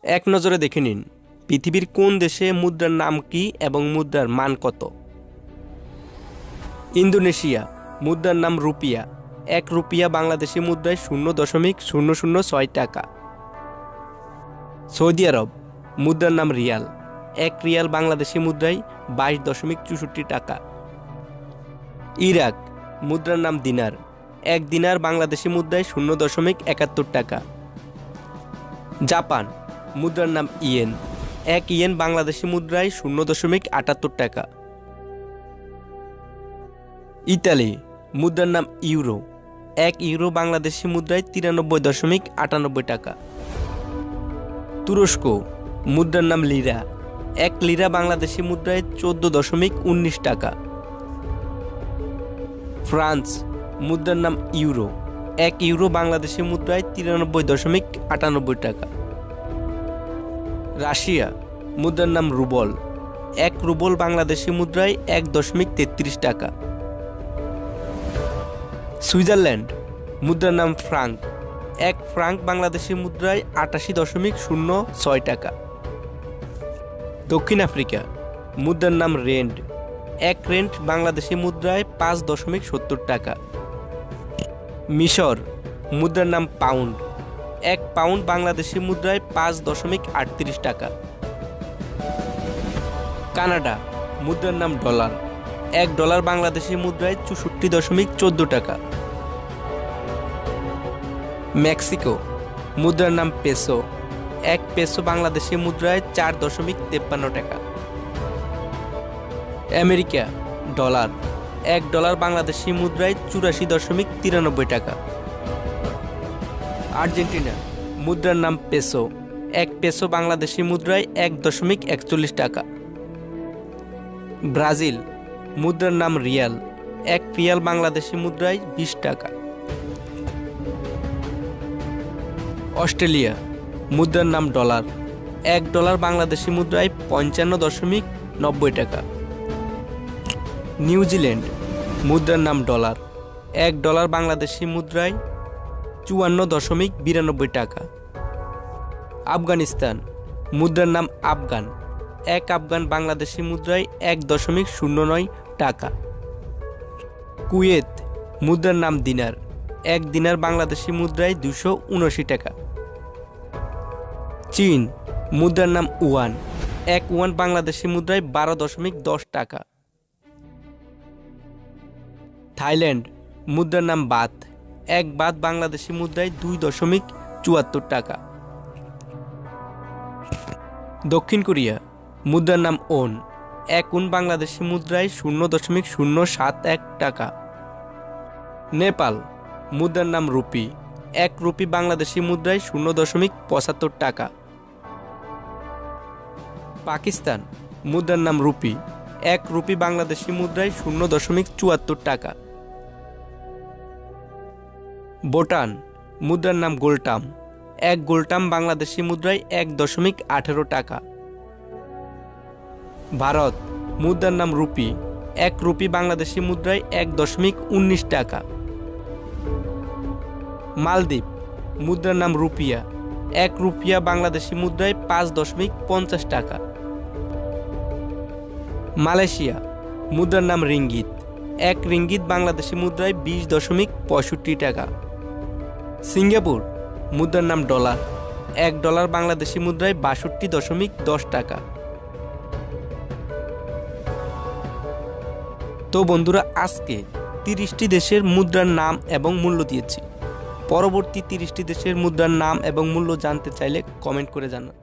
এক নজরে দেখে নিন পৃথিবীর কোন দেশে মুদ্রার নাম কি এবং মুদ্রার মান কত। ইন্দোনেশিয়া, মুদ্রার নাম রুপিয়া। 1 রুপিয়া বাংলাদেশি মুদ্রায় 0.006 টাকা। সৌদি আরব, মুদ্রার নাম রিয়াল। 1 রিয়াল বাংলাদেশি মুদ্রায় 22.64 টাকা। ইরাক, মুদ্রার নাম দিনার। 1 দিনার বাংলাদেশি মুদ্রায় 0.71 টাকা। জাপান, মুদ্রার নাম ইয়েন। 1 ইয়েন বাংলাদেশি মুদ্রায় 0.78 টাকা। ইতালি, মুদ্রার নাম ইউরো। 1 ইউরো বাংলাদেশি মুদ্রায় 93.98 টাকা। তুরস্ক, মুদ্রার নাম লিরা। 1 লিরা বাংলাদেশি মুদ্রায় 14.19 টাকা। ফ্রান্স, মুদ্রার নাম ইউরো। 1 ইউরো বাংলাদেশি মুদ্রায় 93.98 টাকা। রাশিয়া, মুদ্রার নাম রুবল। 1 রুবল বাংলাদেশি মুদ্রায় 1.33 টাকা। সুইজারল্যান্ড, মুদ্রার নাম ফ্রাঙ্ক। 1 ফ্রাঙ্ক বাংলাদেশি মুদ্রায় 88.06 টাকা। দক্ষিণ আফ্রিকা, মুদ্রার নাম রেন্ড। 1 রেন্ট বাংলাদেশি মুদ্রায় 5.70 টাকা। মিশর, মুদ্রার নাম পাউন্ড। 1 পাউন্ড বাংলাদেশি মুদ্রায় 5.38 টাকা। কানাডা, মুদ্রার নাম ডলার। 1 ডলার বাংলাদেশি মুদ্রায় 64.14 টাকা। মেক্সিকো, মুদ্রার নাম পেসো। 1 পেসো বাংলাদেশি মুদ্রায় 4.53 টাকা। America, dollar. 1 ডলার বাংলাদেশি মুদ্রায় 84.93 টাকা। আর্জেন্টিনা, মুদ্রার নাম পেসো। 1 পেসো বাংলাদেশি মুদ্রায় 1.41 টাকা। ব্রাজিল, মুদ্রার নাম রিয়াল। 1 রিয়াল বাংলাদেশি মুদ্রায় 20 টাকা। অস্ট্রেলিয়া, মুদ্রার নাম ডলার। 1 ডলার বাংলাদেশি মুদ্রায় 55.90 টাকা। নিউজিল্যান্ড, মুদ্রার নাম ডলার। 1 ডলার বাংলাদেশি মুদ্রায় 54.92 টাকা। আফগানিস্তান, মুদ্রার নাম আফগান। 1 আফগান বাংলাদেশি মুদ্রায় 1.09 টাকা। কুয়েত, মুদ্রার নাম দিনার। 1 দিনার বাংলাদেশি মুদ্রায় 279 টাকা। চীন, মুদ্রার নাম ওয়ান। 1 ওয়ান বাংলাদেশি মুদ্রায় 12.10 টাকা। থাইল্যান্ড, মুদ্রার নাম বাত। 1 বাত বাংলাদেশি মুদ্রায় 2.74 টাকা। দক্ষিণ কোরিয়া, মুদ্রার নাম ওন। 1 ওন বাংলাদেশি মুদ্রায় 0.071 টাকা। নেপাল, মুদ্রার নাম রুপি। 1 রুপি বাংলাদেশি মুদ্রায় 0.75 টাকা। পাকিস্তান, মুদ্রার নাম রুপি। 1 রুপি বাংলাদেশি মুদ্রায় 0.74 টাকা। ভুটান, মুদ্রার নাম গোলটাম। 1 গোলটাম বাংলাদেশি মুদ্রায় 1.18 টাকা। ভারত, মুদ্রার নাম রুপি। 1 রুপি বাংলাদেশি মুদ্রায় 1.19 টাকা। মালদ্বীপ, মুদ্রার নাম রুপিয়া। 1 রুপিয়া বাংলাদেশি মুদ্রায় 5.50 টাকা। মালয়েশিয়া, মুদ্রার নাম রিঙ্গিত। 1 রিঙ্গিত বাংলাদেশি মুদ্রায় 20.65 টাকা। সিঙ্গাপুর, মুদ্রার নাম ডলার। 1 ডলার বাংলাদেশি মুদ্রায় 62.10 টাকা। তো বন্ধুরা, আজকে 30টি দেশের মুদ্রার নাম এবং মূল্য দিয়েছি। পরবর্তী 30টি দেশের মুদ্রার নাম এবং মূল্য জানতে চাইলে কমেন্ট করে জানান।